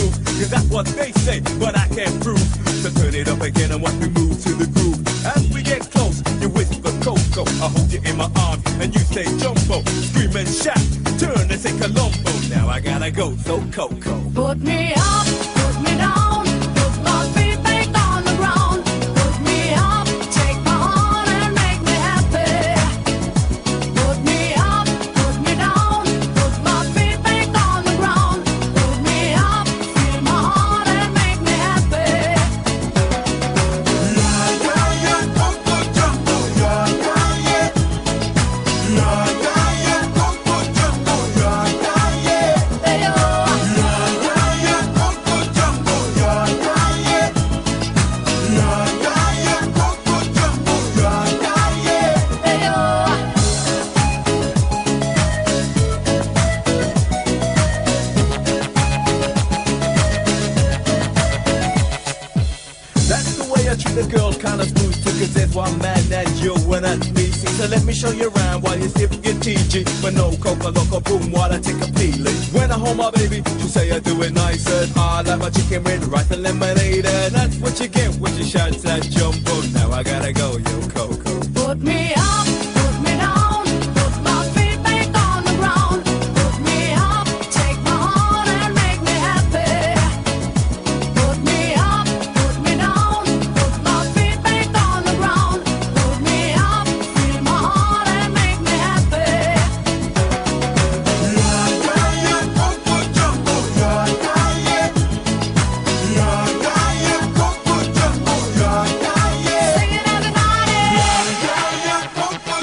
move, cause that's what they say, but I can't prove. So turn it up again and watch me move to the groove. As we get close, you whisper Coco, I hold you in my arms and you say Jumbo. Scream and shout, turn and say Colombo. Now I gotta go, so Coco. Put me up, put me down, put my feet back on the ground. Put me up, take my heart and make me happy. Put me up, put me down, put my feet back on the ground. Put me up, feel my heart and make me happy. Yeah, yeah, yeah, Coco Jumbo, yeah, yeah, yeah. Yeah, yeah, yeah, Coco Jumbo, yeah, yeah, yeah. Hey, oh. Yeah, yeah, yeah, Coco Jumbo, yeah, yeah, yeah. Yeah, yeah, yeah, Coco Jumbo, yeah, yeah, yeah. Hey, oh. That's the way I treat a girl, kinda smooth too, cause there's one man that you wanna be. So let me show you around while you sip your TG. But no coca loco boom while I take a peeling. When I hold my baby, she say I do it nice and I like my chicken with rice and lemonade. And that's what you get when you shout that Jumbo. Now I gotta go, yo Coco. Put me up, put me down, put my feet back on the ground. Put me up, take my heart and make me happy. Put me up, put me down, put my feet back on the ground. Put me up, feel my heart and make me happy. Yeah, yeah, yeah, Coco Jumbo, yeah, yeah, yeah. Yeah, yeah, yeah, Coco Jumbo, yeah, yeah, yeah. Sing it everybody. Yeah, yeah, yeah, Coco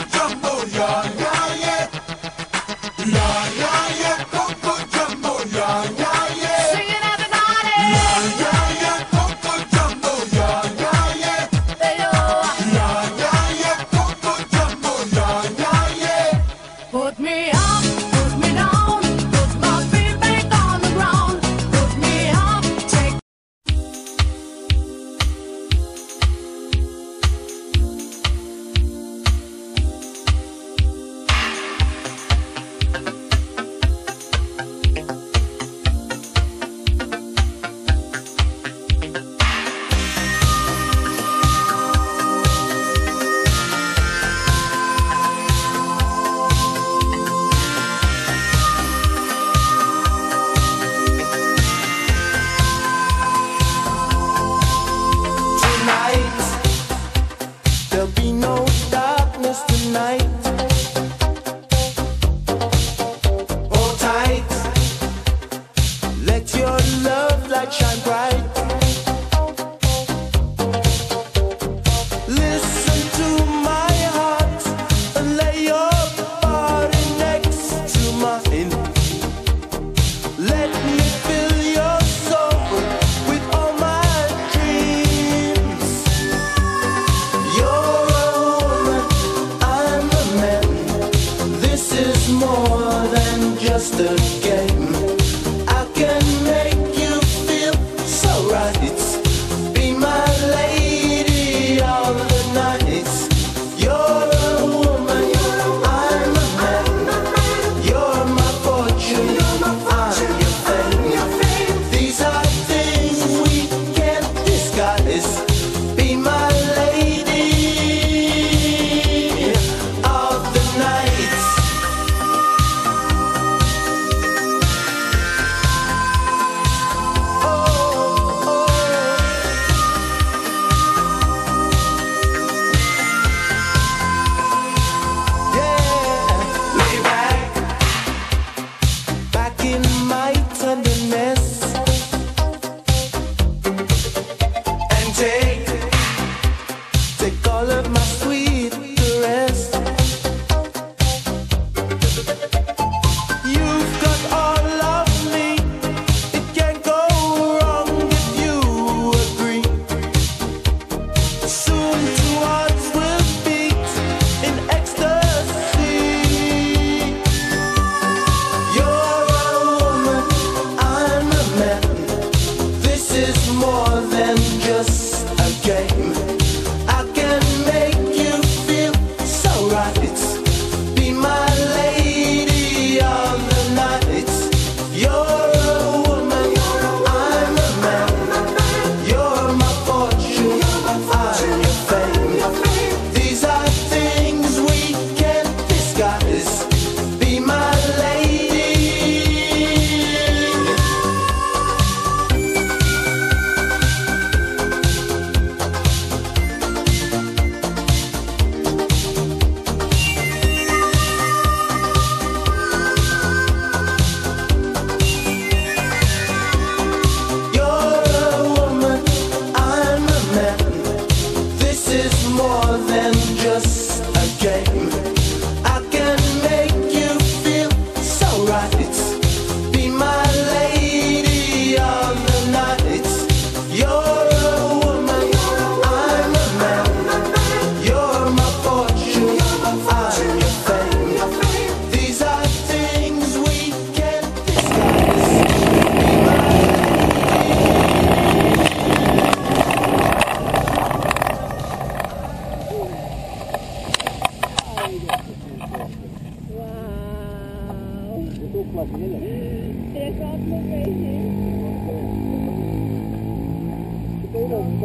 И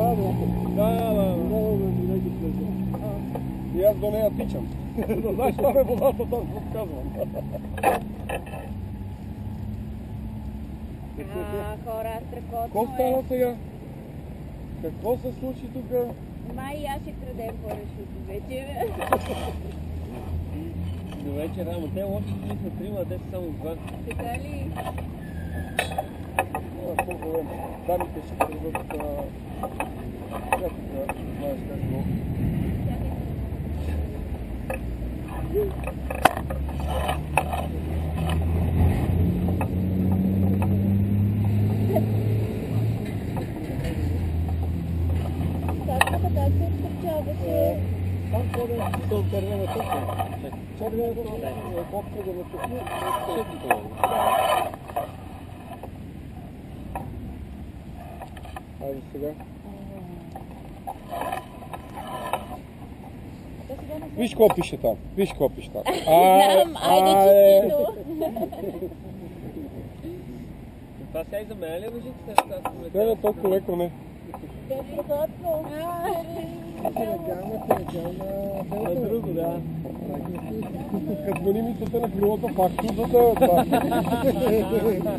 аз до нея тичам. Да знаеш, това е водата, точно казвам. Хора, страхотно Какво стана сега? Какво се случи тук? Май аз ще крадем парашути вече. До вечера, ама те лоши дни са трима, те са само два. Така ли? Дамите ще придат всякога, знаеш какво. Как се изкачаваше? Там ходим до червеното. Червеното е по-трудно да топли. Айде сега. Виж какво пише там. Виж какво пише там. Знам, айде честито. Това сега и за мен ли въжи? Не е толкова леко, не. Страхотно. На друго, да. Като гони мисълта на крилото, пак чудата е това.